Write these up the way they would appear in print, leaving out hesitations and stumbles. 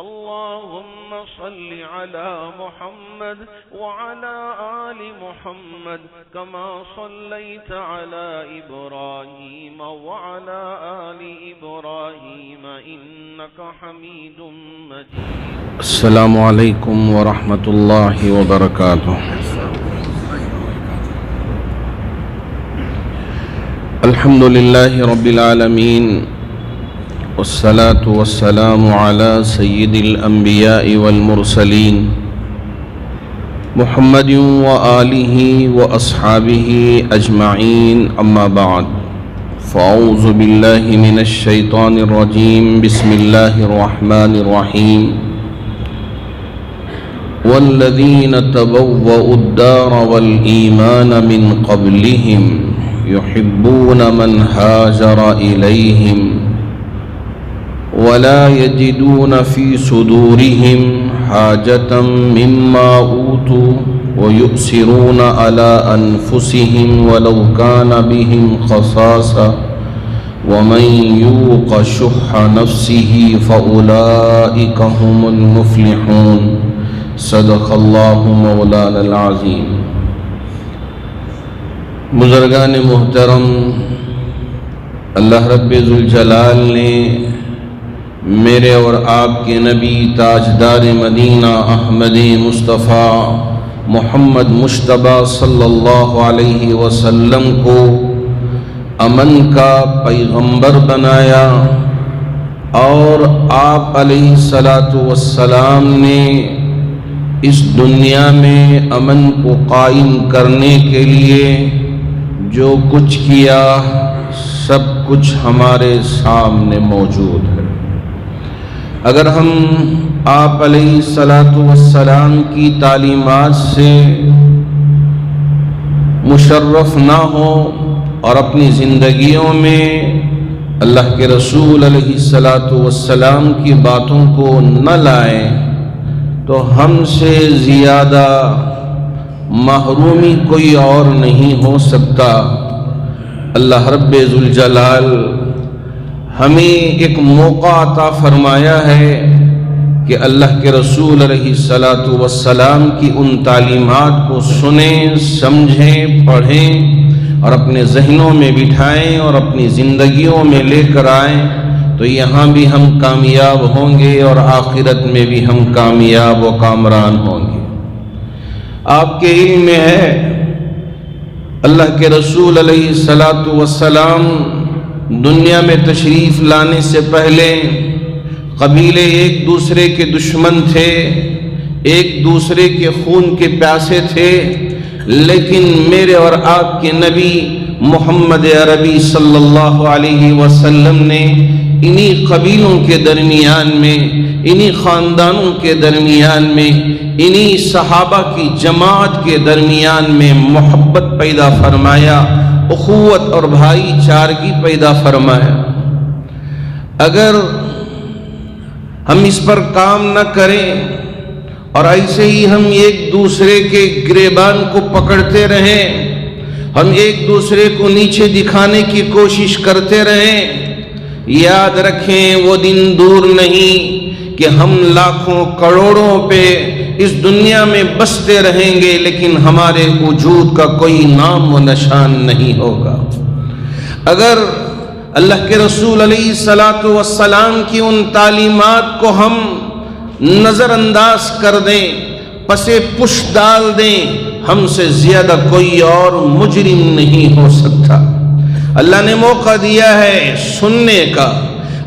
اللهم صل على محمد وعلى آل محمد كما صليت على إبراهيم وعلى آل إبراهيم إنك حميد مجيد. السلام عليكم ورحمة الله وبركاته. الحمد لله رب العالمين، والصلاة والسلام على سيد الأنبياء والمرسلين محمد وآله وأصحابه أجمعين، أما بعد، فأعوذ بالله من الشيطان الرجيم. بسم الله الرحمن الرحيم. والذين تبوأوا الدار والإيمان من قبلهم يحبون من هاجر إليهم ولا يجدون في صدورهم حاجة مما أوتوا ويؤثرون على أنفسهم ولو كان بهم خصاصة ومن يوق شح نفسه فأولئك هم المفلحون. صدق اللہ مولانا العظیم. بزرگان محترم، اللہ رب ذوالجلال نے میرے اور آپ کے نبی تاجدار مدینہ احمد مصطفیٰ محمد مجتبیٰ صلی اللہ علیہ وسلم کو امن کا پیغمبر بنایا، اور آپ علیہ السلام نے اس دنیا میں امن کو قائم کرنے کے لیے جو کچھ کیا سب کچھ ہمارے سامنے موجود ہے. اگر ہم آپ علیہ السلام کی تعلیمات سے مشرف نہ ہوں اور اپنی زندگیوں میں اللہ کے رسول علیہ السلام کی باتوں کو نہ لائیں تو ہم سے زیادہ محرومی کوئی اور نہیں ہو سکتا. اللہ رب ذوالجلال ہمیں ایک موقع عطا فرمایا ہے کہ اللہ کے رسول علیہ السلام کی ان تعلیمات کو سنیں، سمجھیں، پڑھیں اور اپنے ذہنوں میں بٹھائیں اور اپنی زندگیوں میں لے کر آئیں، تو یہاں بھی ہم کامیاب ہوں گے اور آخرت میں بھی ہم کامیاب و کامران ہوں گے. آپ کے علم میں ہے اللہ کے رسول علیہ السلام دنیا میں تشریف لانے سے پہلے قبیلے ایک دوسرے کے دشمن تھے، ایک دوسرے کے خون کے پیاسے تھے، لیکن میرے اور آپ کے نبی محمد عربی صلی اللہ علیہ وسلم نے انہی قبیلوں کے درمیان میں، انہی خاندانوں کے درمیان میں، انہی صحابہ کی جماعت کے درمیان میں محبت پیدا فرمایا، اخوت اور بھائی چارگی پیدا فرمایا. اگر ہم اس پر کام نہ کریں اور ایسے ہی ہم ایک دوسرے کے گریبان کو پکڑتے رہیں، ہم ایک دوسرے کو نیچے دکھانے کی کوشش کرتے رہیں، یاد رکھیں وہ دن دور نہیں کہ ہم لاکھوں کروڑوں پہ اس دنیا میں بستے رہیں گے لیکن ہمارے وجود کا کوئی نام و نشان نہیں ہوگا. اگر اللہ کے رسول علیہ السلام کی ان تعلیمات کو ہم نظر انداز کر دیں، پسے پش ڈال دیں، ہم سے زیادہ کوئی اور مجرم نہیں ہو سکتا. اللہ نے موقع دیا ہے سننے کا،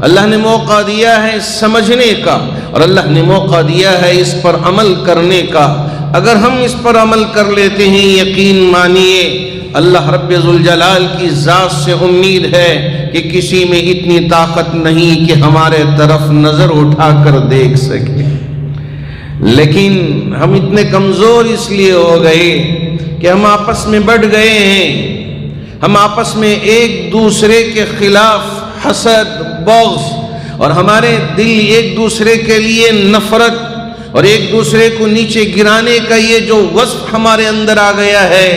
اللہ نے موقع دیا ہے سمجھنے کا، اور اللہ نے موقع دیا ہے اس پر عمل کرنے کا. اگر ہم اس پر عمل کر لیتے ہیں، یقین مانیے اللہ رب ذوالجلال کی ذات سے امید ہے کہ کسی میں اتنی طاقت نہیں کہ ہمارے طرف نظر اٹھا کر دیکھ سکے. لیکن ہم اتنے کمزور اس لیے ہو گئے کہ ہم آپس میں بٹ گئے ہیں، ہم آپس میں ایک دوسرے کے خلاف حسد، بغض اور ہمارے دل ایک دوسرے کے لیے نفرت اور ایک دوسرے کو نیچے گرانے کا یہ جو وصف ہمارے اندر آ گیا ہے،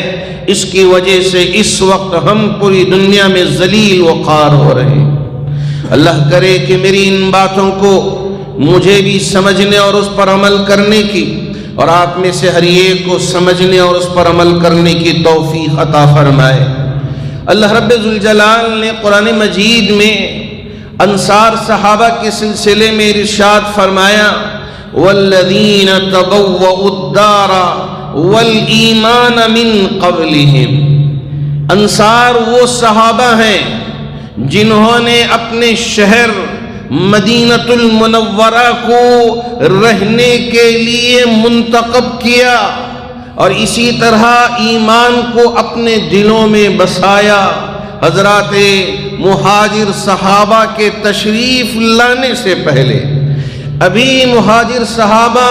اس کی وجہ سے اس وقت ہم پوری دنیا میں ذلیل و خوار ہو رہے ہیں. اللہ کرے کہ میری ان باتوں کو مجھے بھی سمجھنے اور اس پر عمل کرنے کی، اور آپ میں سے ہر ایک کو سمجھنے اور اس پر عمل کرنے کی توفیق عطا فرمائے۔ اللہ رب ذوالجلال نے قرآن مجید میں انصار صحابہ کے سلسلے میں ارشاد فرمایا، والذین تبوؤوا الدار والایمان من قبلہم، انصار وہ صحابہ ہیں جنہوں نے اپنے شہر مدینۃ المنورہ کو رہنے کے لیے منتخب کیا، اور اسی طرح ایمان کو اپنے دلوں میں بسایا۔ حضرات مہاجر صحابہ کے تشریف لانے سے پہلے، ابھی مہاجر صحابہ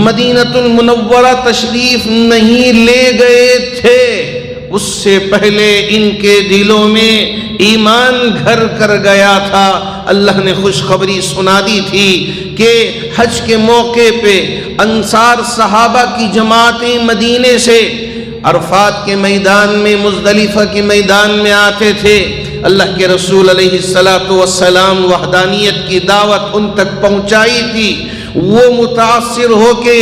مدینۃ المنورہ تشریف نہیں لے گئے تھے، اس سے پہلے ان کے دلوں میں ایمان گھر کر گیا تھا۔ اللہ نے خوشخبری سنا دی تھی کہ حج کے موقع پہ انصار صحابہ کی جماعتیں مدینے سے عرفات کے میدان میں، مزدلفہ کے میدان میں آتے تھے۔ اللہ کے رسول علیہ السلام وحدانیت کی دعوت ان تک پہنچائی تھی، وہ متاثر ہو کے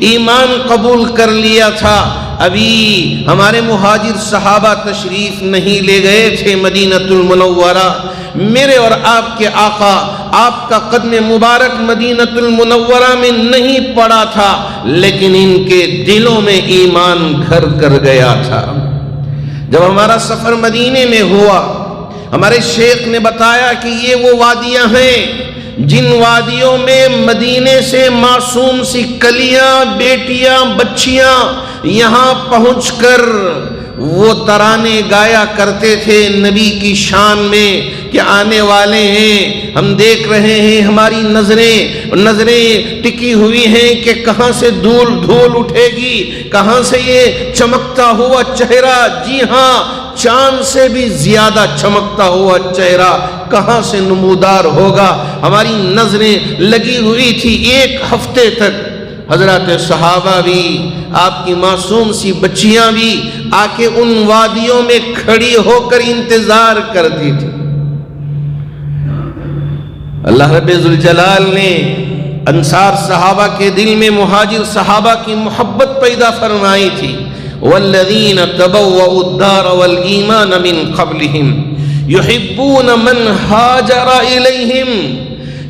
ایمان قبول کر لیا تھا۔ ابھی ہمارے مہاجر صحابہ تشریف نہیں لے گئے تھے مدینۃ المنورہ۔ میرے اور آپ کے آقا، آپ کا قدم مبارک مدینۃ المنورہ میں نہیں پڑا تھا، لیکن ان کے دلوں میں ایمان گھر کر گیا تھا۔ جب ہمارا سفر مدینے میں ہوا، ہمارے شیخ نے بتایا کہ یہ وہ وادیاں ہیں جن وادیوں میں مدینے سے معصوم سی کلیاں، بیٹیاں، بچیاں یہاں پہنچ کر وہ ترانے گایا کرتے تھے نبی کی شان میں کہ آنے والے ہیں، ہم دیکھ رہے ہیں، ہماری نظریں ٹکی ہوئی ہیں کہ کہاں سے دھول اٹھے گی، کہاں سے یہ چمکتا ہوا چہرہ، جی ہاں چاند سے بھی زیادہ چمکتا ہوا چہرہ کہاں سے نمودار ہوگا۔ ہماری نظریں لگی ہوئی تھی ایک ہفتے تک۔ حضرات صحابہ بھی، آپ کی معصوم سی بچیاں بھی آ کے ان وادیوں میں کھڑی ہو کر انتظار کرتی تھی۔ اللہ رب ذوالجلال نے انصار صحابہ کے دل میں مہاجر صحابہ کی محبت پیدا فرمائی تھی۔ والذین تبوؤوا الدار والایمان من قبلہم یحبون من ہاجر الیہم،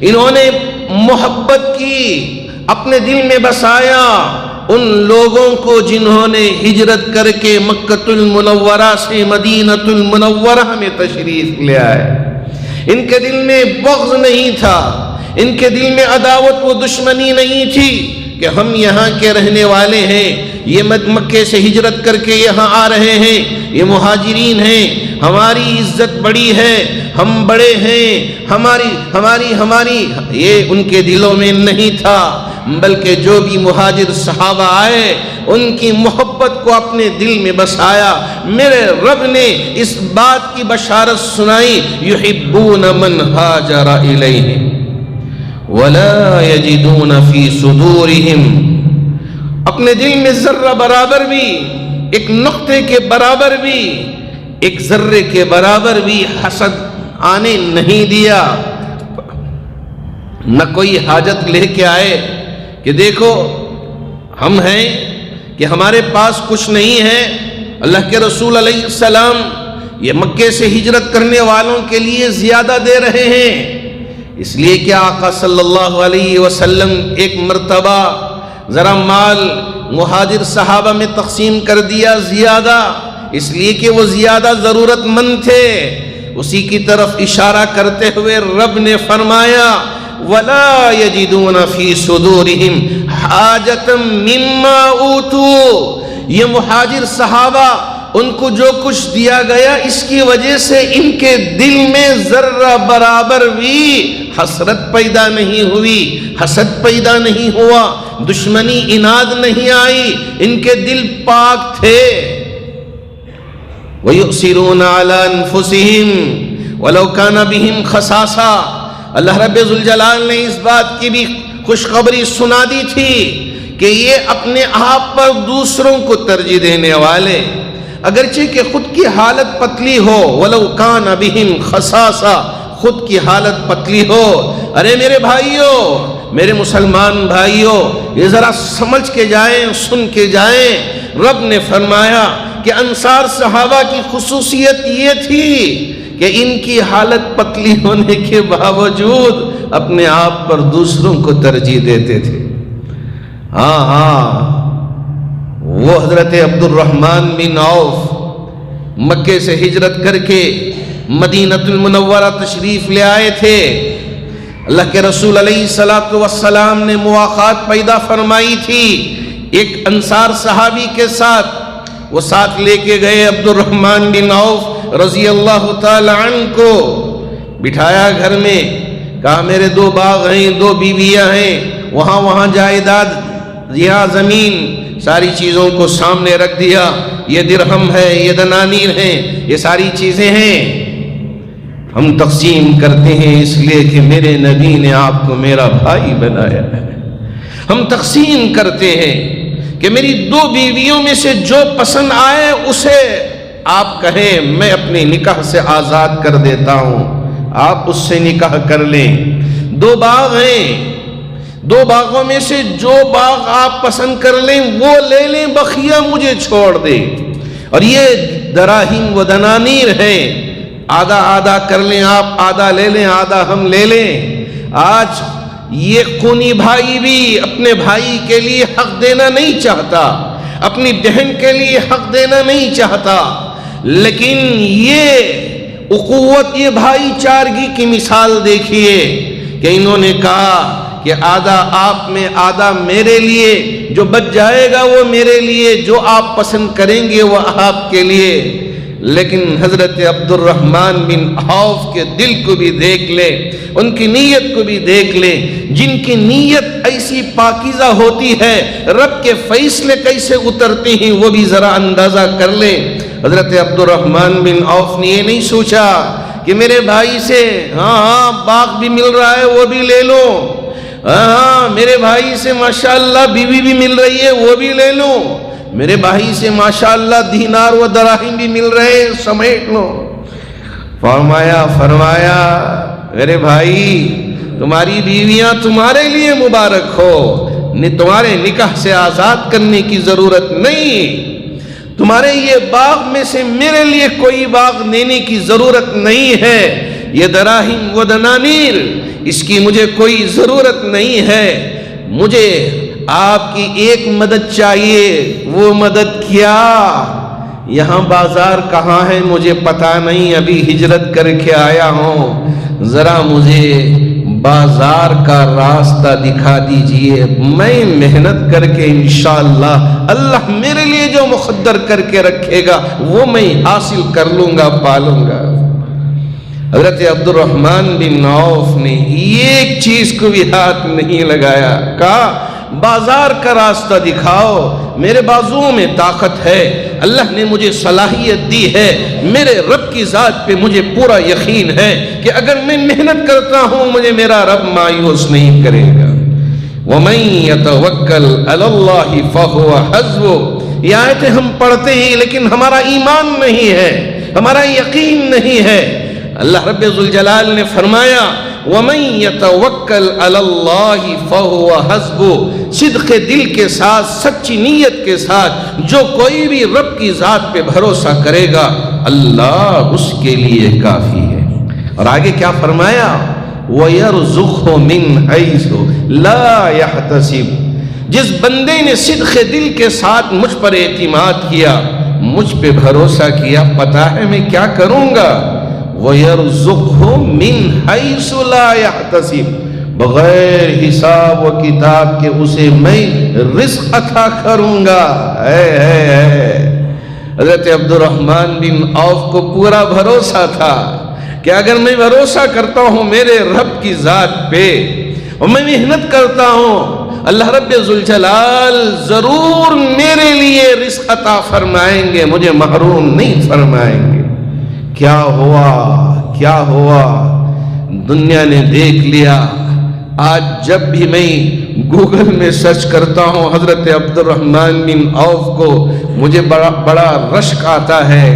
انہوں نے محبت کی، اپنے دل میں بسایا ان لوگوں کو جنہوں نے ہجرت کر کے مکہ المنورہ سے مدینۃ المنورہ میں تشریف لے آئے۔ ان کے دل میں بغض نہیں تھا، ان کے دل میں عداوت و دشمنی نہیں تھی کہ ہم یہاں کے رہنے والے ہیں، یہ مکے سے ہجرت کر کے یہاں آ رہے ہیں، یہ مہاجرین ہیں، ہماری عزت بڑی ہے، ہم بڑے ہیں، ہماری یہ ان کے دلوں میں نہیں تھا، بلکہ جو بھی مہاجر صحابہ آئے ان کی محبت کو اپنے دل میں بسایا۔ میرے رب نے اس بات کی بشارت سنائی، یحبون من ہاجر الیہم ولا یجدون فی صدورہم، اپنے دل میں ذرہ برابر بھی، ایک نقطے کے برابر بھی، ایک ذرے کے برابر بھی حسد آنے نہیں دیا۔ نہ کوئی حاجت لے کے آئے کہ دیکھو ہم ہیں کہ ہمارے پاس کچھ نہیں ہے۔ اللہ کے رسول علیہ السلام یہ مکے سے ہجرت کرنے والوں کے لیے زیادہ دے رہے ہیں، اس لیے کہ آقا صلی اللہ علیہ وسلم ایک مرتبہ ذرا مال مہاجر صحابہ میں تقسیم کر دیا زیادہ، اس لیے کہ وہ زیادہ ضرورت مند تھے۔ اسی کی طرف اشارہ کرتے ہوئے رب نے فرمایا وَلَا يَجِدُونَ فِي صُدُورِهِمْ حَاجَةً مِّمَّا أُوتُوا، یہ مہاجر صحابہ ان کو جو کچھ دیا گیا اس کی وجہ سے ان کے دل میں ذرہ برابر بھی حسرت پیدا نہیں ہوئی، حسد پیدا نہیں ہوا، دشمنی اناد نہیں آئی، ان کے دل پاک تھے۔ وَيُؤْثِرُونَ عَلَىٰ أَنفُسِهِمْ وَلَوْ كَانَ بِهِمْ خَصَاصَةٌ، اللہ رب ذوالجلال نے اس بات کی بھی خوشخبری سنا دی تھی کہ یہ اپنے آپ پر دوسروں کو ترجیح دینے والے، اگرچہ کہ خود کی حالت پتلی ہو، وَلَوْ كَانَ بِهِمْ خَصَاصَةٌ، خود کی حالت پتلی ہو۔ ارے میرے بھائیو، میرے مسلمان بھائیوں، یہ ذرا سمجھ کے جائیں، سن کے جائیں۔ رب نے فرمایا کہ انصار صحابہ کی خصوصیت یہ تھی کہ ان کی حالت پتلی ہونے کے باوجود اپنے آپ پر دوسروں کو ترجیح دیتے تھے۔ ہاں وہ حضرت عبد الرحمن بن عوف مکے سے ہجرت کر کے مدینہ المنورہ تشریف لے آئے تھے۔ اللہ کے رسول علیہ السلام نے مواخات پیدا فرمائی تھی ایک انصار صحابی کے ساتھ، وہ ساتھ لے کے گئے عبد الرحمن بن عوف رضی اللہ تعالی عنہ کو، بٹھایا گھر میں، کہا میرے 2 باغ ہیں، 2 بیویاں ہیں، وہاں جائیداد، یہاں زمین، ساری چیزوں کو سامنے رکھ دیا، یہ درہم ہے، یہ دنانیر ہیں، یہ ساری چیزیں ہیں، ہم تقسیم کرتے ہیں اس لیے کہ میرے نبی نے آپ کو میرا بھائی بنایا ہے۔ ہم تقسیم کرتے ہیں کہ میری 2 بیویوں میں سے جو پسند آئے اسے آپ کہیں میں اپنے نکاح سے آزاد کر دیتا ہوں، آپ اس سے نکاح کر لیں۔ 2 باغ ہیں، 2 باغوں میں سے جو باغ آپ پسند کر لیں وہ لے لیں، بقیہ مجھے چھوڑ دیں۔ اور یہ دراہیم و دنانیر ہیں، آدھا آدھا کر لیں، آپ آدھا لے لیں، آدھا ہم لے لیں۔ آج یہ خونی بھائی بھی اپنے بھائی کے لیے حق دینا نہیں چاہتا، اپنی بہن کے لیے حق دینا نہیں چاہتا، لیکن یہ اخوت، یہ بھائی چارگی کی مثال دیکھیے کہ انہوں نے کہا کہ آدھا آپ میں، آدھا میرے لیے، جو بچ جائے گا وہ میرے لیے، جو آپ پسند کریں گے وہ آپ کے لیے۔ لیکن حضرت عبد الرحمن بن عوف کے دل کو بھی دیکھ لیں، ان کی نیت کو بھی دیکھ لیں، جن کی نیت ایسی پاکیزہ ہوتی ہے رب کے فیصلے کیسے اترتے ہیں وہ بھی ذرا اندازہ کر لیں۔ حضرت عبد الرحمن بن عوف نے یہ نہیں سوچا کہ میرے بھائی سے ہاں باغ بھی مل رہا ہے وہ بھی لے لو، ہاں میرے بھائی سے ماشاءاللہ بیوی بھی مل رہی ہے وہ بھی لے لو، میرے بھائی سے ماشاءاللہ دینار و دراہم بھی مل رہے ہیں سمیٹ لو۔ فرمایا میرے بھائی تمہاری بیویاں تمہارے لیے مبارک ہو، تمہارے نکاح سے آزاد کرنے کی ضرورت نہیں، تمہارے یہ باغ میں سے میرے لیے کوئی باغ دینے کی ضرورت نہیں ہے، یہ دراہم و دنانیر اس کی مجھے کوئی ضرورت نہیں ہے، مجھے آپ کی ایک مدد چاہیے۔ وہ مدد کیا؟ یہاں بازار کہاں ہے مجھے پتا نہیں، ابھی ہجرت کر کے آیا ہوں، ذرا مجھے بازار کا راستہ دکھا دیجئے، میں محنت کر کے انشاءاللہ اللہ میرے لیے جو مقدر کر کے رکھے گا وہ میں حاصل کر لوں گا، پالوں گا۔ حضرت عبد الرحمن بن عوف نے ایک چیز کو بھی ہاتھ نہیں لگایا، کہا بازار کا راستہ دکھاؤ، میرے بازوؤں میں طاقت ہے، اللہ نے مجھے صلاحیت دی ہے، میرے رب کی ذات پہ مجھے پورا یقین ہے کہ اگر میں محنت کرتا ہوں مجھے میرا رب مایوس نہیں کرے گا۔ وَمَن يَتَوَكَّلْ عَلَى اللَّهِ فَهُوَ حَسْبُهُ، یہ آیتیں ہم پڑھتے ہیں لیکن ہمارا ایمان نہیں ہے، ہمارا یقین نہیں ہے۔ اللہ رب ذوالجلال نے فرمایا وَمَن يَتَوَكَّلْ عَلَى اللَّهِ فَهُوَ حَسْبُهُ، صدق دل کے ساتھ، سچی نیت کے ساتھ جو کوئی بھی رب کی ذات پہ بھروسہ کرے گا اللہ اس کے لیے کافی ہے۔ اور آگے کیا فرمایا؟ وَيَرْزُقْهُ مِنْ حَيْثُ لَا يَحْتَسِبُ، جس بندے نے صدق دل کے ساتھ مجھ پر اعتماد کیا، مجھ پہ بھروسہ کیا، پتا ہے میں کیا کروں گا، وَيَرْزُقْهُ مِنْ حَيْثُ لَا يَحْتَسِبُ، بغیر حساب و کتاب کے اسے میں رزق عطا کروں گا۔ حضرت عبد الرحمن بن عوف کو پورا بھروسہ تھا کہ اگر میں بھروسہ کرتا ہوں میرے رب کی ذات پہ اور میں محنت کرتا ہوں اللہ رب ذوالجلال ضرور میرے لیے رزق عطا فرمائیں گے، مجھے محروم نہیں فرمائیں گے۔ کیا ہوا دنیا نے دیکھ لیا۔ آج جب بھی میں گوگل میں سرچ کرتا ہوں حضرت عبد الرحمن بن عوف کو مجھے بڑا رشک آتا ہے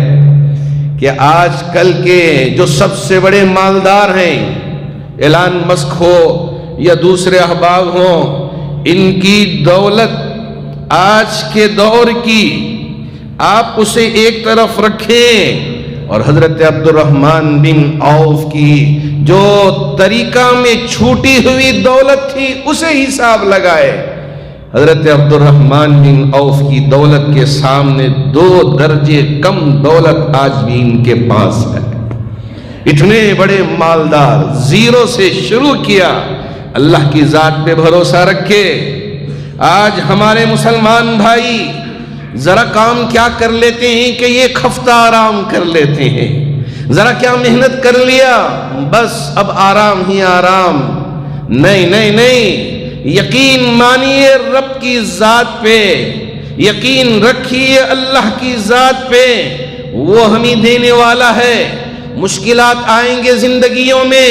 کہ آج کل کے جو سب سے بڑے مالدار ہیں، ایلان مسک ہو یا دوسرے احباب ہوں، ان کی دولت آج کے دور کی آپ اسے ایک طرف رکھیں اور حضرت عبد الرحمن بن عوف کی جو طریقہ میں چھوٹی ہوئی دولت تھی اسے حساب لگائے۔ حضرت عبد الرحمن بن عوف کی دولت کے سامنے 2 درجے کم دولت آج بھی ان کے پاس ہے۔ اتنے بڑے مالدار، زیرو سے شروع کیا، اللہ کی ذات پہ بھروسہ رکھے۔ آج ہمارے مسلمان بھائی ذرا کام کیا کر لیتے ہیں کہ ایک ہفتہ آرام کر لیتے ہیں، ذرا کیا محنت کر لیا بس اب آرام ہی آرام۔ نہیں نہیں نہیں، یقین مانیے رب کی ذات پہ، یقین رکھیے اللہ کی ذات پہ، وہ ہمیں دینے والا ہے۔ مشکلات آئیں گے زندگیوں میں،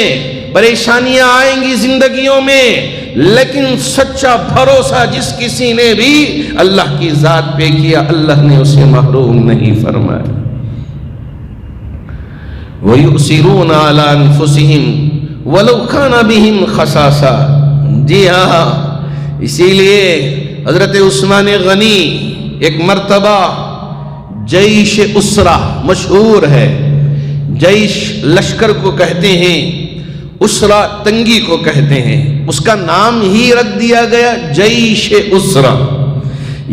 پریشانیاں آئیں گی زندگیوں میں، لیکن سچا بھروسہ جس کسی نے بھی اللہ کی ذات پہ کیا، اللہ نے اسے محروم نہیں فرمایا۔ وَيُؤْثِرُونَ عَلَىٰ أَنفُسِهِمْ وَلَوْ كَانَ بِهِمْ خَصَاصَةٌ۔ جی ہاں، اسی لیے حضرت عثمان غنی ایک مرتبہ جیش اسرہ مشہور ہے، جیش لشکر کو کہتے ہیں، اسرہ تنگی کو کہتے ہیں، اس کا نام ہی رکھ دیا گیا جیش اسرہ،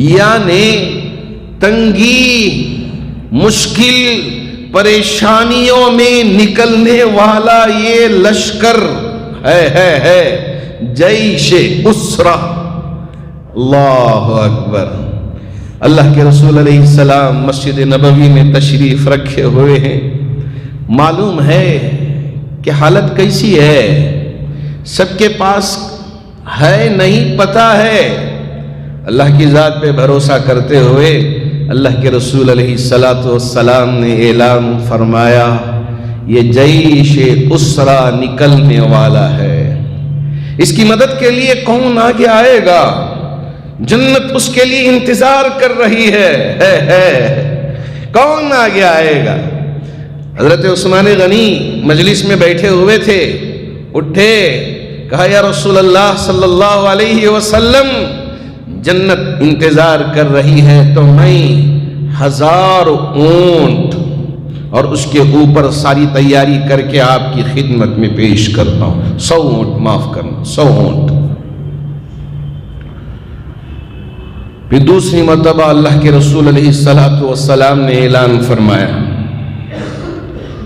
یعنی تنگی، مشکل پریشانیوں میں نکلنے والا یہ لشکر ہے جیش اسرہ۔ اللہ اکبر۔ اللہ کے رسول علیہ السلام مسجد نبوی میں تشریف رکھے ہوئے ہیں، معلوم ہے کہ حالت کیسی ہے، سب کے پاس ہے نہیں پتہ ہے۔ اللہ کی ذات پہ بھروسہ کرتے ہوئے اللہ کے رسول علیہ السلام نے اعلان فرمایا، یہ جیش اسرہ نکلنے والا ہے، اس کی مدد کے لیے کون آگے آئے گا؟ جنت اس کے لیے انتظار کر رہی ہے کون آگے آئے گا؟ حضرت عثمان غنی مجلس میں بیٹھے ہوئے تھے، اٹھے، کہا یا رسول اللہ صلی اللہ علیہ وسلم، جنت انتظار کر رہی ہے تو میں 1000 اونٹ اور اس کے اوپر ساری تیاری کر کے آپ کی خدمت میں پیش کرتا ہوں۔ 100 اونٹ، معاف کرنا، 100 اونٹ۔ پھر دوسری مرتبہ اللہ کے رسول علیہ السلام نے اعلان فرمایا،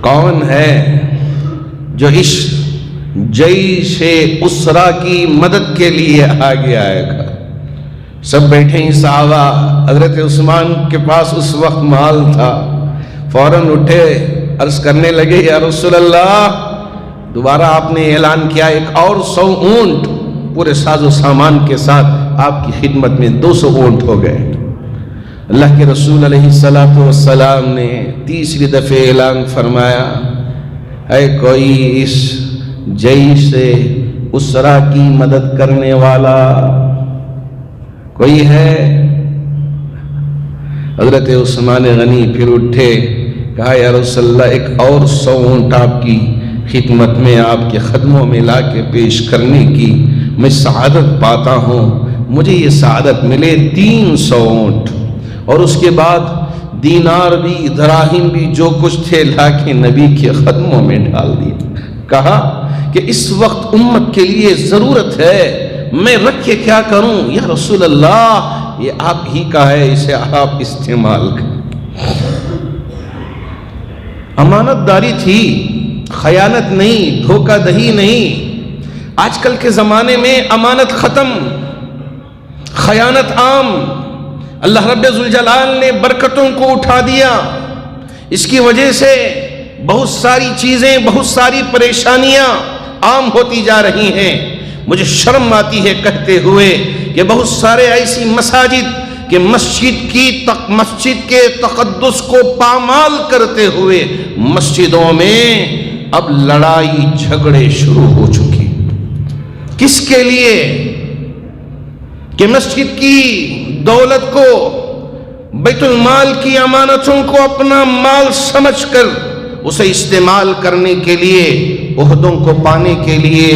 کون ہے جو اس جیش اسرہ کی مدد کے لیے آگے آئے گا؟ سب بیٹھے ہیں صحابہ، حضرت عثمان کے پاس اس وقت مال تھا، فوراً اٹھے، عرض کرنے لگے یا رسول اللہ، دوبارہ آپ نے اعلان کیا ایک اور 100 اونٹ پورے ساز و سامان کے ساتھ آپ کی خدمت میں 200 اونٹ ہو گئے۔ اللہ کے رسول علیہ السلام نے تیسری دفعہ اعلان فرمایا، اے کوئی اس جیش اسرہ کی مدد کرنے والا کوئی ہے؟ حضرت عثمان غنی پھر اٹھے، کہا یا رسول اللہ ایک اور 100 اونٹ آپ کی خدمت میں، آپ کے خدموں میں لا کے پیش کرنے کی میں سعادت پاتا ہوں، مجھے یہ سعادت ملے 300 اونٹ، اور اس کے بعد دینار بھی، دراہم بھی، جو کچھ تھے لا کے نبی کے خدموں میں ڈال دیے۔ کہا کہ اس وقت امت کے لیے ضرورت ہے، میں رکھ کے کیا کروں؟ یا رسول اللہ یہ آپ ہی کا ہے، اسے آپ استعمال کریں۔ امانت داری تھی، خیانت نہیں، دھوکہ دہی نہیں۔ آج کل کے زمانے میں امانت ختم، خیانت عام۔ اللہ رب ذوالجلال نے برکتوں کو اٹھا دیا، اس کی وجہ سے بہت ساری چیزیں، بہت ساری پریشانیاں عام ہوتی جا رہی ہیں۔ مجھے شرم آتی ہے کہتے ہوئے کہ بہت سارے ایسی مساجد کہ مسجد کے تقدس کو پامال کرتے ہوئے مسجدوں میں اب لڑائی جھگڑے شروع ہو چکی۔ کس کے لیے؟ کہ مسجد کی دولت کو، بیت المال کی امانتوں کو اپنا مال سمجھ کر اسے استعمال کرنے کے لیے، عہدوں کو پانے کے لیے،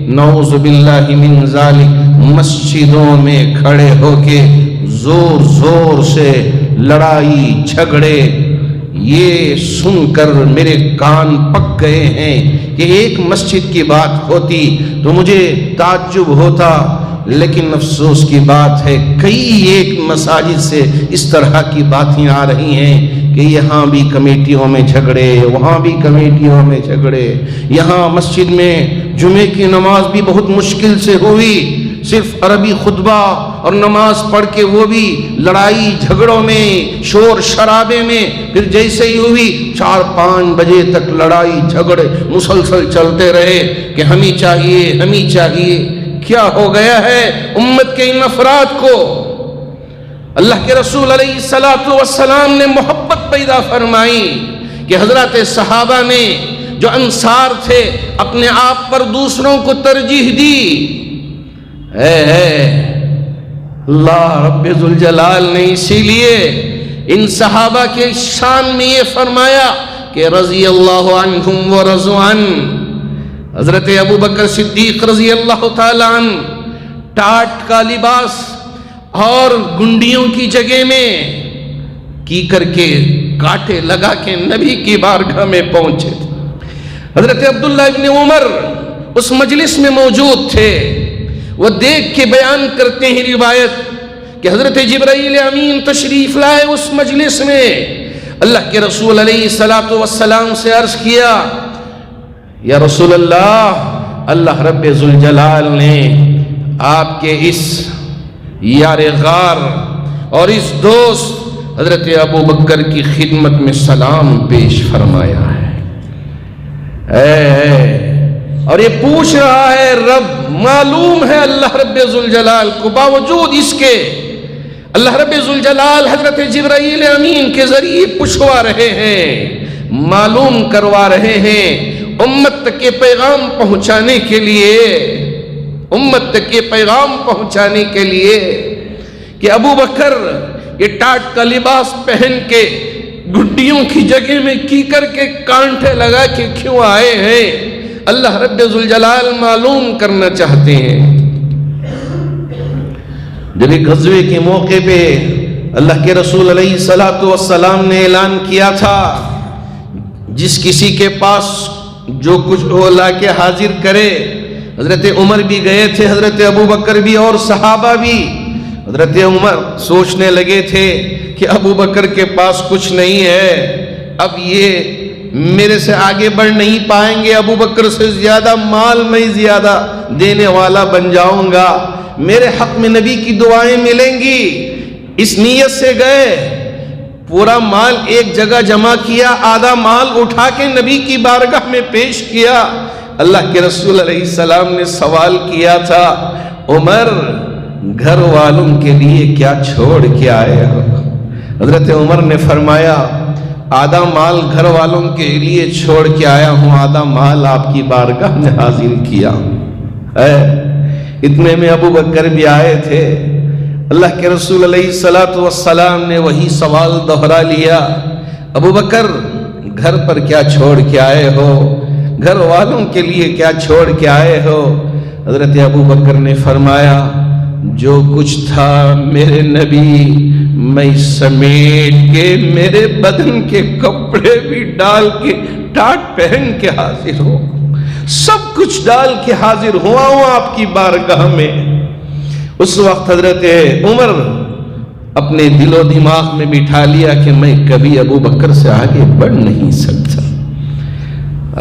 نعوذ باللہ من ذالک مسجدوں میں کھڑے ہو کے زور زور سے لڑائی جھگڑے، یہ سن کر میرے کان پک گئے ہیں کہ ایک مسجد کی بات ہوتی تو مجھے تعجب ہوتا، لیکن افسوس کی بات ہے کئی ایک مساجد سے اس طرح کی باتیں آ رہی ہیں کہ یہاں بھی کمیٹیوں میں جھگڑے، وہاں بھی کمیٹیوں میں جھگڑے، یہاں مسجد میں جمعے کی نماز بھی بہت مشکل سے ہوئی، صرف عربی خطبہ اور نماز پڑھ کے وہ بھی لڑائی جھگڑوں میں، شور شرابے میں، پھر جیسے ہی ہوئی 4-5 بجے تک لڑائی جھگڑے مسلسل چلتے رہے کہ ہمیں چاہیے ہمیں چاہیے۔ کیا ہو گیا ہے امت کے ان افراد کو؟ اللہ کے رسول علیہ السلام نے محبت پیدا فرمائی کہ حضرات صحابہ نے جو انصار تھے اپنے آپ پر دوسروں کو ترجیح دی۔ اللہ رب ذوالجلال نے اسی لیے ان صحابہ کے شان میں یہ فرمایا کہ رضی اللہ عنہم ورضوا عنہ۔ حضرت ابو بکر صدیق رضی اللہ تعالیٰ عنہ ٹاٹ کا لباس اور گنڈیوں کی جگہ میں کی کر کے کانٹے لگا کے نبی کی بارگاہ میں پہنچے تھے۔ حضرت عبداللہ ابن عمر اس مجلس میں موجود تھے، وہ دیکھ کے بیان کرتے ہیں روایت کہ حضرت جبرائیل امین تشریف لائے اس مجلس میں۔ اللہ کے رسول علیہ السلام سے عرض کیا، یا رسول اللہ رب ذوالجلال نے آپ کے اس یار غار اور اس دوست حضرت ابو بکر کی خدمت میں سلام پیش فرمایا ہے۔ اور یہ پوچھ رہا ہے، رب معلوم ہے اللہ رب ذوالجلال کو، باوجود اس کے اللہ رب ذوالجلال حضرت جبرائیل امین کے ذریعے پوچھوا رہے ہیں، معلوم کروا رہے ہیں، امت تک کے پیغام پہنچانے کے لیے، امت تک کے پیغام پہنچانے کے لیے کہ ابو بکر یہ ٹاٹ کا لباس پہن کے گھٹیوں کی جگہ میں کی کر کے کانٹے لگا کے کیوں آئے ہیں، اللہ رب ذوالجلال معلوم کرنا چاہتے ہیں۔ جب ایک غزوے کے موقع پہ اللہ کے رسول علیہ السلام نے اعلان کیا تھا، جس کسی کے پاس جو کچھ ہو لا کے حاضر کرے، حضرت عمر بھی گئے تھے، حضرت ابو بکر بھی اور صحابہ بھی۔ حضرت عمر سوچنے لگے تھے کہ ابو بکر کے پاس کچھ نہیں ہے، اب یہ میرے سے آگے بڑھ نہیں پائیں گے، ابو بکر سے زیادہ مال میں زیادہ دینے والا بن جاؤں گا، میرے حق میں نبی کی دعائیں ملیں گی۔ اس نیت سے گئے، پورا مال ایک جگہ جمع کیا، آدھا مال اٹھا کے نبی کی بارگاہ میں پیش کیا۔ اللہ کے رسول علیہ السلام نے سوال کیا تھا، عمر گھر والوں کے لیے کیا چھوڑ کے آئے ہو؟ حضرت عمر نے فرمایا، آدھا مال گھر والوں کے لیے چھوڑ کے آیا ہوں، آدھا مال آپ کی بارگاہ میں حاضر کیا ہے۔ اتنے میں ابو بکر بھی آئے تھے۔ اللہ کے رسول علیہ السلام نے وہی سوال دہرا لیا، ابو بکر گھر پر کیا چھوڑ کے آئے ہو، گھر والوں کے لیے کیا چھوڑ کے آئے ہو؟ حضرت ابو بکر نے فرمایا، جو کچھ تھا میرے نبی میں سمیٹ کے میرے بدن کے کپڑے بھی ڈال کے ٹاٹ پہن کے حاضر ہو، سب کچھ ڈال کے حاضر ہوا ہوں آپ کی بارگاہ میں۔ اس وقت حضرت عمر اپنے دل و دماغ میں بٹھا لیا کہ میں کبھی ابو بکر سے آگے بڑھ نہیں سکتا۔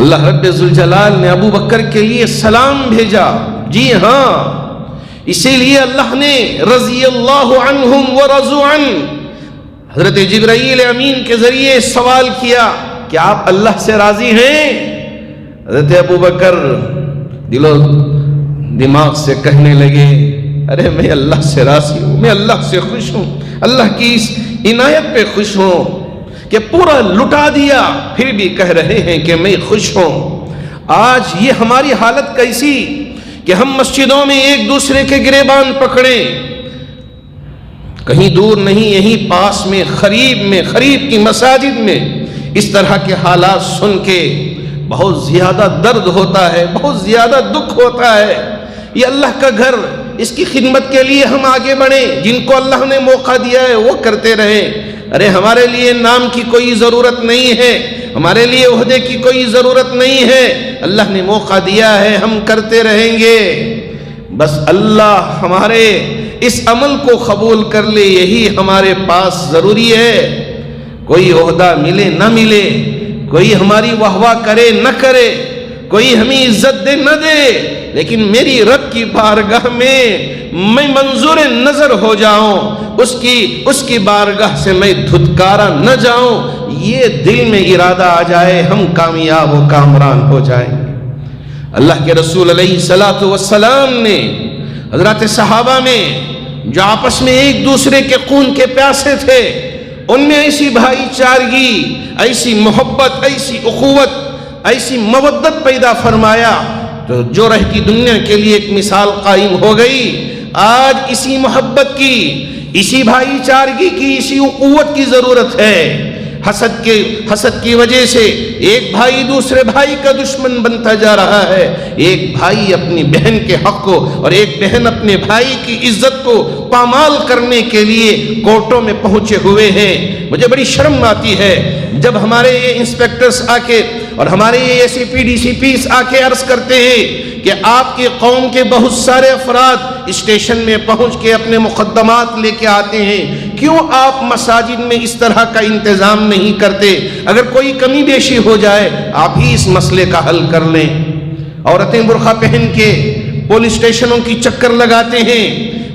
اللہ رب ذوالجلال نے ابو بکر کے لیے سلام بھیجا، جی ہاں، اسی لیے اللہ نے رضی اللہ عنہم ورضوا عنہ حضرت جبرائیل امین کے ذریعے سوال کیا کہ آپ اللہ سے راضی ہیں؟ حضرت ابو بکر دل و دماغ سے کہنے لگے، ارے میں اللہ سے راضی ہوں، میں اللہ سے خوش ہوں، اللہ کی اس عنایت پہ خوش ہوں کہ پورا لٹا دیا، پھر بھی کہہ رہے ہیں کہ میں خوش ہوں۔ آج یہ ہماری حالت کیسی کہ ہم مسجدوں میں ایک دوسرے کے گریبان پکڑیں، کہیں دور نہیں یہیں پاس میں، قریب کی مساجد میں اس طرح کے حالات سن کے بہت زیادہ درد ہوتا ہے، بہت زیادہ دکھ ہوتا ہے۔ یہ اللہ کا گھر، اس کی خدمت کے لیے ہم آگے بڑھیں، جن کو اللہ نے موقع دیا ہے وہ کرتے رہیں۔ ارے ہمارے لیے نام کی کوئی ضرورت نہیں ہے، ہمارے لیے عہدے کی کوئی ضرورت نہیں ہے، اللہ نے موقع دیا ہے، ہم کرتے رہیں گے۔ بس اللہ ہمارے اس عمل کو قبول کر لے، یہی ہمارے پاس ضروری ہے۔ کوئی عہدہ ملے نہ ملے، کوئی ہماری واہ واہ کرے نہ کرے، کوئی ہمیں عزت دے نہ دے، لیکن میری رب کی بارگاہ میں میں منظور نظر ہو جاؤں، اس کی بارگاہ سے میں دھتکارا نہ جاؤں، یہ دل میں ارادہ آ جائے، ہم کامیاب و کامران ہو جائیں گے۔ اللہ کے رسول علیہ الصلوۃ والسلام نے حضرات صحابہ میں جو آپس میں ایک دوسرے کے خون کے پیاسے تھے، ان میں ایسی بھائی چارگی، ایسی محبت، ایسی اخوت، ایسی مودت پیدا فرمایا تو جو رہتی دنیا کے لیے ایک مثال قائم ہو گئی۔ آج اسی محبت کی، اسی بھائی چارگی کی، اسی اخوت کی ضرورت ہے۔ حسد کی وجہ سے ایک بھائی دوسرے بھائی کا دشمن بنتا جا رہا ہے، ایک بھائی اپنی بہن کے حق کو اور ایک بہن اپنے بھائی کی عزت کو پامال کرنے کے لیے کورٹوں میں پہنچے ہوئے ہیں۔ مجھے بڑی شرم آتی ہے جب ہمارے یہ انسپیکٹرز آ کے اور ہمارے یہ S P D C Ps آ کے عرض کرتے ہیں کہ آپ کی قوم کے بہت سارے افراد اسٹیشن میں پہنچ کے اپنے مقدمات لے کے آتے ہیں، کیوں آپ مساجد میں اس طرح کا انتظام نہیں کرتے؟ اگر کوئی کمی بیشی ہو جائے آپ ہی اس مسئلے کا حل کر لیں۔ عورتیں برقع پہن کے پولیس اسٹیشنوں کی چکر لگاتے ہیں،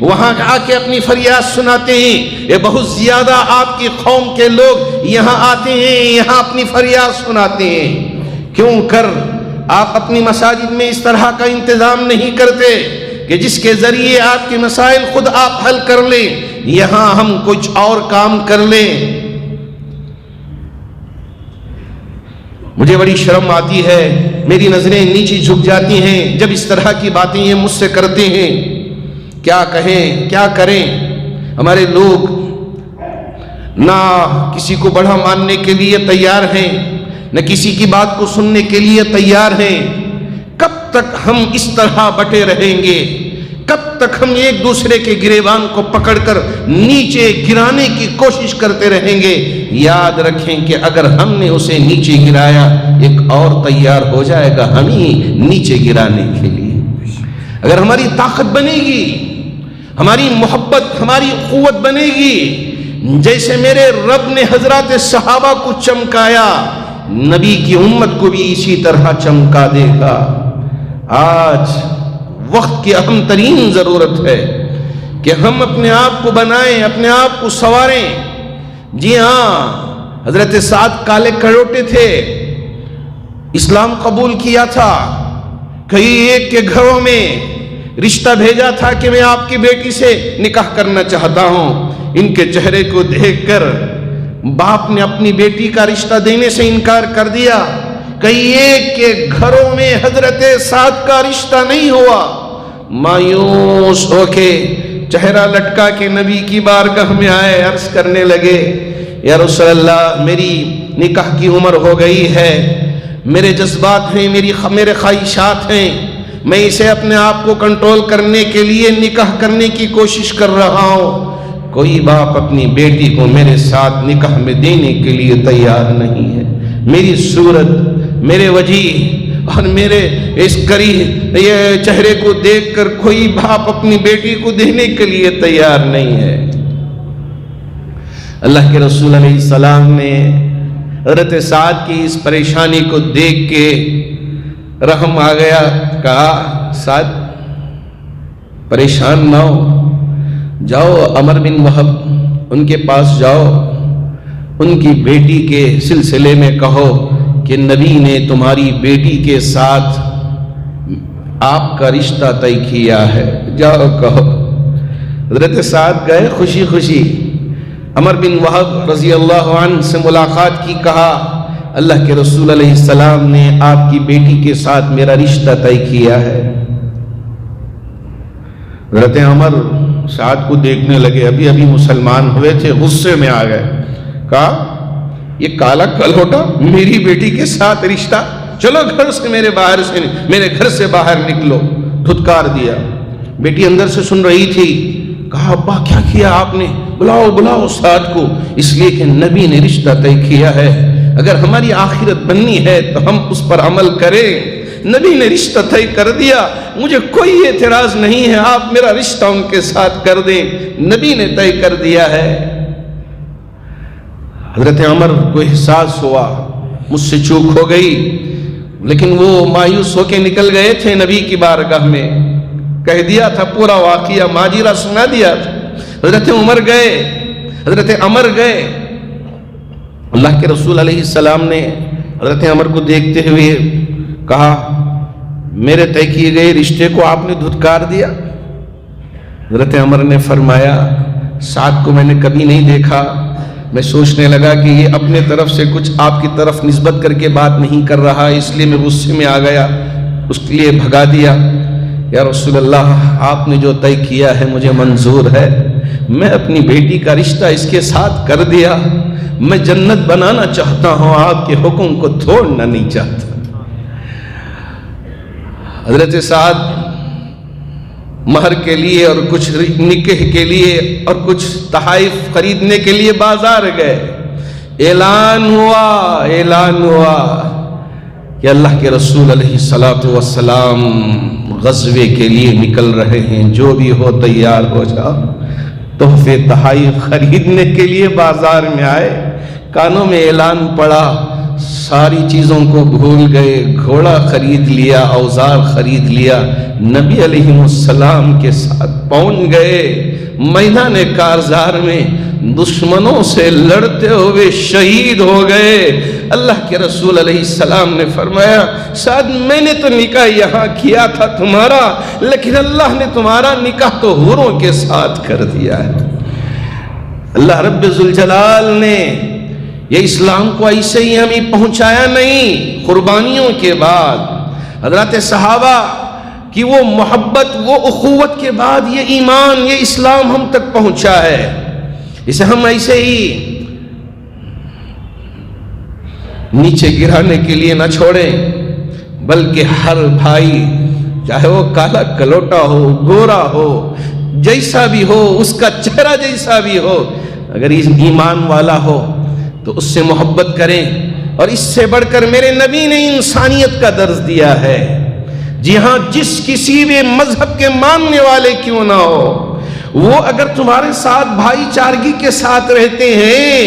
وہاں آ کے اپنی فریاد سناتے ہیں۔ یہ بہت زیادہ آپ کی قوم کے لوگ یہاں آتے ہیں، یہاں اپنی فریاد سناتے ہیں۔ کیوں کر آپ اپنی مساجد میں اس طرح کا انتظام نہیں کرتے کہ جس کے ذریعے آپ کے مسائل خود آپ حل کر لیں، یہاں ہم کچھ اور کام کر لیں؟ مجھے بڑی شرم آتی ہے، میری نظریں نیچی جھک جاتی ہیں جب اس طرح کی باتیں یہ مجھ سے کرتے ہیں۔ کیا کہیں، کیا کریں؟ ہمارے لوگ نہ کسی کو بڑا ماننے کے لیے تیار ہیں، نہ کسی کی بات کو سننے کے لیے تیار ہیں۔ کب تک ہم اس طرح بٹے رہیں گے؟ کب تک ہم ایک دوسرے کے گریبان کو پکڑ کر نیچے گرانے کی کوشش کرتے رہیں گے؟ یاد رکھیں کہ اگر ہم نے اسے نیچے گرایا، ایک اور تیار ہو جائے گا ہمیں نیچے گرانے کے لیے۔ اگر ہماری طاقت بنے گی، ہماری محبت، ہماری قوت بنے گی، جیسے میرے رب نے حضرات صحابہ کو چمکایا، نبی کی امت کو بھی اسی طرح چمکا دے گا۔ آج وقت کی اہم ترین ضرورت ہے کہ ہم اپنے آپ کو بنائیں، اپنے آپ کو سنواریں۔ جی ہاں، حضرت سعد کالے کروٹے تھے، اسلام قبول کیا تھا، کئی ایک کے گھروں میں رشتہ بھیجا تھا کہ میں آپ کی بیٹی سے نکاح کرنا چاہتا ہوں۔ ان کے چہرے کو دیکھ کر باپ نے اپنی بیٹی کا رشتہ دینے سے انکار کر دیا۔ کئی ایک کے گھروں میں حضرت سعد کا رشتہ نہیں ہوا۔ مایوس ہو کے چہرہ لٹکا کے نبی کی بارگاہ میں آئے، عرض کرنے لگے، یا رسول اللہ، میری نکاح کی عمر ہو گئی ہے، میرے جذبات ہیں، میرے خواہشات ہیں، میں اسے اپنے آپ کو کنٹرول کرنے کے لیے نکاح کرنے کی کوشش کر رہا ہوں۔ کوئی باپ اپنی بیٹی کو میرے ساتھ نکاح میں دینے کے لیے تیار نہیں ہے۔ میری صورت، میرے وجہ اور میرے اس یہ چہرے کو دیکھ کر کوئی باپ اپنی بیٹی کو دینے کے لیے تیار نہیں ہے۔ اللہ کے رسول علیہ السلام نے حضرت سعد کی اس پریشانی کو دیکھ کے رحم آ گیا، کہا سعد پریشان نہ ہو، جاؤ عمر بن وہب ان کے پاس جاؤ، ان کی بیٹی کے سلسلے میں کہو کہ نبی نے تمہاری بیٹی کے ساتھ آپ کا رشتہ طے کیا ہے، جاؤ کہو۔ حضرت سعد گئے خوشی خوشی، عمر بن وہب رضی اللہ عنہ سے ملاقات کی، کہا اللہ کے رسول علیہ السلام نے آپ کی بیٹی کے ساتھ میرا رشتہ طے کیا ہے۔ حضرت عمر سعد کو دیکھنے لگے، ابھی ابھی مسلمان ہوئے تھے، غصے میں آ گئے، کہا یہ کالا کلوٹا میری بیٹی کے ساتھ رشتہ چلو گھر سے میرے گھر سے باہر نکلو، دھتکار دیا۔ بیٹی اندر سے سن رہی تھی، کہا ابا کیا کیا آپ نے؟ بلاؤ سعد کو، اس لیے کہ نبی نے رشتہ طے کیا ہے، اگر ہماری آخرت بننی ہے تو ہم اس پر عمل کریں۔ نبی نے رشتہ طے کر دیا، مجھے کوئی اعتراض نہیں ہے، آپ میرا رشتہ ان کے ساتھ کر دیں، نبی نے طے کر دیا ہے۔ حضرت عمر کو احساس ہوا مجھ سے چوک ہو گئی، لیکن وہ مایوس ہو کے نکل گئے تھے نبی کی بارگاہ میں، کہہ دیا تھا پورا واقعہ، ماجرہ سنا دیا تھا۔ حضرت عمر گئے، اللہ کے رسول علیہ السلام نے حضرت عمر کو دیکھتے ہوئے کہا میرے طے کیے گئے رشتے کو آپ نے دھتکار دیا؟ حضرت عمر نے فرمایا سعد کو میں نے کبھی نہیں دیکھا، میں سوچنے لگا کہ یہ اپنے طرف سے کچھ آپ کی طرف نسبت کر کے بات نہیں کر رہا، اس لیے میں غصے میں آ گیا، اس کے لیے بھگا دیا۔ یا رسول اللہ، آپ نے جو طے کیا ہے مجھے منظور ہے، میں اپنی بیٹی کا رشتہ اس کے ساتھ کر دیا، میں جنت بنانا چاہتا ہوں، آپ کے حکم کو توڑنا نہیں چاہتا۔ حضرت سعد مہر کے لیے اور کچھ نکاح کے لیے اور کچھ تحائف خریدنے کے لیے بازار گئے۔ اعلان ہوا کہ اللہ کے رسول علیہ السلام غزوے کے لیے نکل رہے ہیں، جو بھی ہو تیار ہو جا۔ تحفے تحائف خریدنے کے لیے بازار میں آئے، کانوں میں اعلان پڑا، ساری چیزوں کو بھول گئے، گھوڑا خرید لیا، اوزار خرید لیا، نبی علیہ السلام کے ساتھ پہنچ گئے میدان کارزار میں، دشمنوں سے لڑتے ہوئے شہید ہو گئے۔ اللہ کے رسول علیہ السلام نے فرمایا سعد میں نے تو نکاح یہاں کیا تھا تمہارا، لیکن اللہ نے تمہارا نکاح تو حوروں کے ساتھ کر دیا ہے۔ اللہ رب ذوالجلال نے یہ اسلام کو ایسے ہی ہمیں پہنچایا نہیں، قربانیوں کے بعد، حضرات صحابہ کی وہ محبت، وہ اخوت کے بعد یہ ایمان، یہ اسلام ہم تک پہنچا ہے۔ اسے ہم ایسے ہی نیچے گرانے کے لیے نہ چھوڑیں، بلکہ ہر بھائی چاہے وہ کالا کلوٹا ہو، گورا ہو، جیسا بھی ہو، اس کا چہرہ جیسا بھی ہو، اگر ایمان والا ہو تو اس سے محبت کریں۔ اور اس سے بڑھ کر میرے نبی نے انسانیت کا درس دیا ہے۔ جی ہاں، جس کسی بھی مذہب کے ماننے والے کیوں نہ ہو، وہ اگر تمہارے ساتھ بھائی چارگی کے ساتھ رہتے ہیں،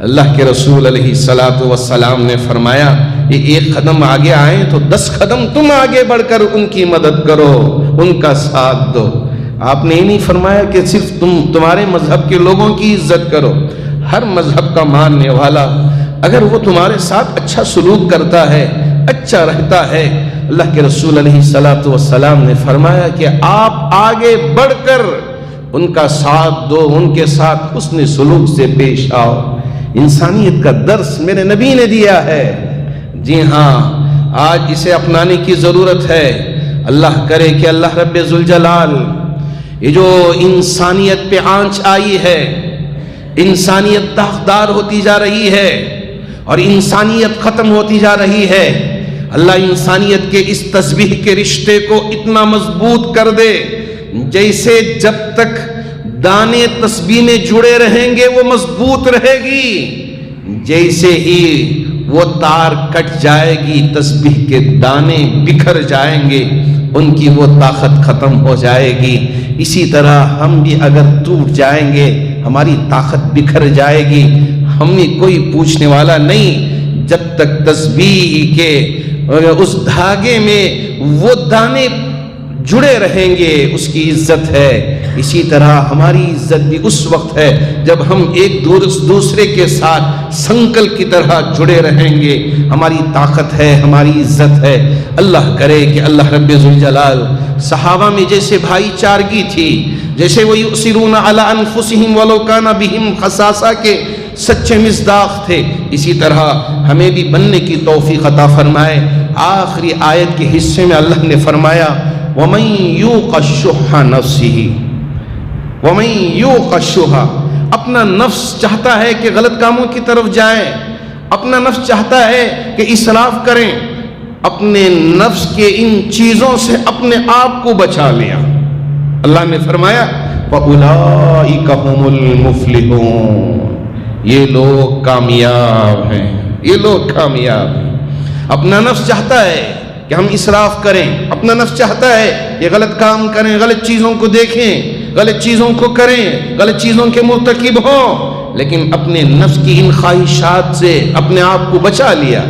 اللہ کے رسول علیہ السلام نے فرمایا یہ ایک قدم آگے آئیں تو 10 قدم تم آگے بڑھ کر ان کی مدد کرو، ان کا ساتھ دو۔ آپ نے یہ نہیں فرمایا کہ صرف تمہارے مذہب کے لوگوں کی عزت کرو، ہر مذہب کا ماننے والا اگر وہ تمہارے ساتھ اچھا سلوک کرتا ہے، اچھا رہتا ہے، اللہ کے رسول علیہ السلام نے فرمایا کہ آپ آگے بڑھ کر ان کا ساتھ دو، ان کے ساتھ حسن سلوک سے پیش آؤ۔ انسانیت کا درس میرے نبی نے دیا ہے۔ جی ہاں، آج اسے اپنانے کی ضرورت ہے۔ اللہ کرے کہ اللہ رب ذوالجلال یہ جو انسانیت پہ آنچ آئی ہے، انسانیت داغدار ہوتی جا رہی ہے اور انسانیت ختم ہوتی جا رہی ہے، اللہ انسانیت کے اس تسبیح کے رشتے کو اتنا مضبوط کر دے جیسے جب تک دانے تسبیح میں جڑے رہیں گے وہ مضبوط رہے گی، جیسے ہی وہ تار کٹ جائے گی تسبیح کے دانے بکھر جائیں گے، ان کی وہ طاقت ختم ہو جائے گی۔ اسی طرح ہم بھی اگر ٹوٹ جائیں گے ہماری طاقت بکھر جائے گی، ہم نے کوئی پوچھنے والا نہیں جب تک تسبیح کے اس دھاگے میں وہ دانے جڑے رہیں گے، اس کی عزت ہے۔ اسی طرح ہماری عزت بھی اس وقت ہے جب ہم ایک دوسرے کے ساتھ سنکل کی طرح جڑے رہیں گے، ہماری طاقت ہے، ہماری عزت ہے۔ اللہ کرے کہ اللہ رب ذوالجلال صحابہ میں جیسے بھائی چارگی تھی، جیسے وہ یؤثرون علی انفسہم ولو کان بہم خصاصہ کے سچے مصداق تھے، اسی طرح ہمیں بھی بننے کی توفیق عطا فرمائے۔ آخری آیت کے حصے میں اللہ نے فرمایا وَمَن يُوقَ شُحَّ نَفْسِهِ وَمَن يُوقَ شُحَّ، اپنا نفس چاہتا ہے کہ غلط کاموں کی طرف جائیں، اپنا نفس چاہتا ہے کہ اسراف کریں، اپنے نفس کے ان چیزوں سے اپنے آپ کو بچا لیا۔ اللہ نے فرمایا فَأُولَئِكَ هُمُ الْمُفْلِحُونَ، یہ لوگ کامیاب ہیں، یہ لوگ کامیاب ہیں۔ اپنا نفس چاہتا ہے کہ ہم اسراف کریں، اپنا نفس چاہتا ہے کہ غلط کام کریں، غلط چیزوں کو دیکھیں، غلط چیزوں کو کریں، غلط چیزوں کے مرتکب ہوں، لیکن اپنے نفس کی ان خواہشات سے اپنے آپ کو بچا لیا۔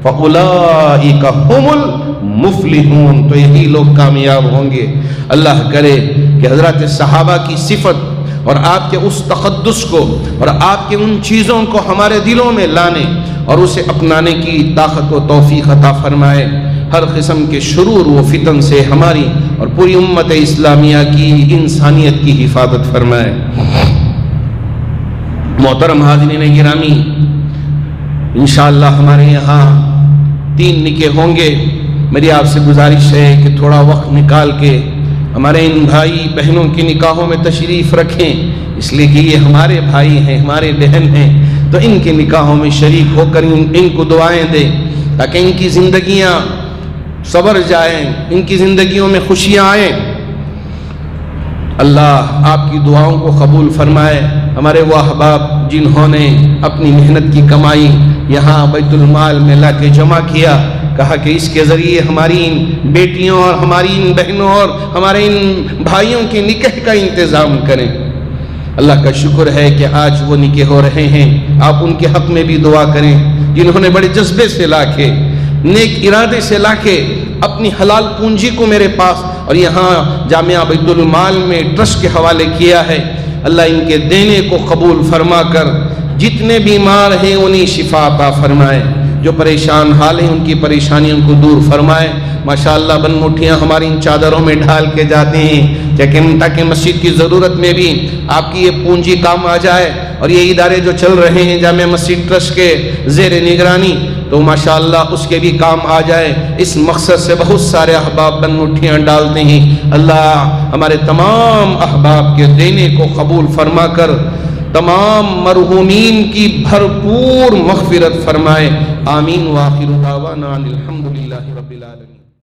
فَأُولَئِكَ هُمُ الْمُفْلِحُونَ، تو یہی لوگ کامیاب ہوں گے۔ اللہ کرے کہ حضرات صحابہ کی صفت اور آپ کے اس تقدس کو اور آپ کے ان چیزوں کو ہمارے دلوں میں لانے اور اسے اپنانے کی طاقت و توفیق عطا فرمائے۔ ہر قسم کے شرور و فتن سے ہماری اور پوری امت اسلامیہ کی، انسانیت کی حفاظت فرمائے۔ محترم حاضرین گرامی، انشاءاللہ ہمارے یہاں 3 نکاح ہوں گے۔ میری آپ سے گزارش ہے کہ تھوڑا وقت نکال کے ہمارے ان بھائی بہنوں کے نکاحوں میں تشریف رکھیں، اس لیے کہ یہ ہمارے بھائی ہیں، ہمارے بہن ہیں، تو ان کے نکاحوں میں شریک ہو کر ان کو دعائیں دیں تاکہ ان کی زندگیاں سنور جائیں، ان کی زندگیوں میں خوشیاں آئیں۔ اللہ آپ کی دعاؤں کو قبول فرمائے۔ ہمارے وہ احباب جنہوں نے اپنی محنت کی کمائی یہاں بیت المال میں لا کے جمع کیا، کہا کہ اس کے ذریعے ہماری ان بیٹیوں اور ہماری ان بہنوں اور ہمارے ان بھائیوں کے نکاح کا انتظام کریں۔ اللہ کا شکر ہے کہ آج وہ نکاح ہو رہے ہیں۔ آپ ان کے حق میں بھی دعا کریں جنہوں نے بڑے جذبے سے لا کے، نیک ارادے سے لا کے اپنی حلال پونجی کو میرے پاس اور یہاں جامعہ بیت المال میں ٹرسٹ کے حوالے کیا ہے۔ اللہ ان کے دینے کو قبول فرما کر جتنے بیمار ہیں انہیں شفا عطا فرمائے، جو پریشان حال ہیں ان کی پریشانیوں کو دور فرمائے۔ ماشاءاللہ بن مٹھیاں ہماری ان چادروں میں ڈھال کے جاتے ہیں تاکہ مسجد کی ضرورت میں بھی آپ کی یہ پونجی کام آ جائے، اور یہ ادارے جو چل رہے ہیں جامعہ مسجد ٹرسٹ کے زیر نگرانی، تو ماشاءاللہ اس کے بھی کام آ جائے۔ اس مقصد سے بہت سارے احباب بن مٹھیاں ڈالتے ہیں۔ اللہ ہمارے تمام احباب کے دینے کو قبول فرما کر تمام مرحومین کی بھرپور مغفرت فرمائے۔ آمین۔ وآخر دعوانا الحمدللہ رب العالمین۔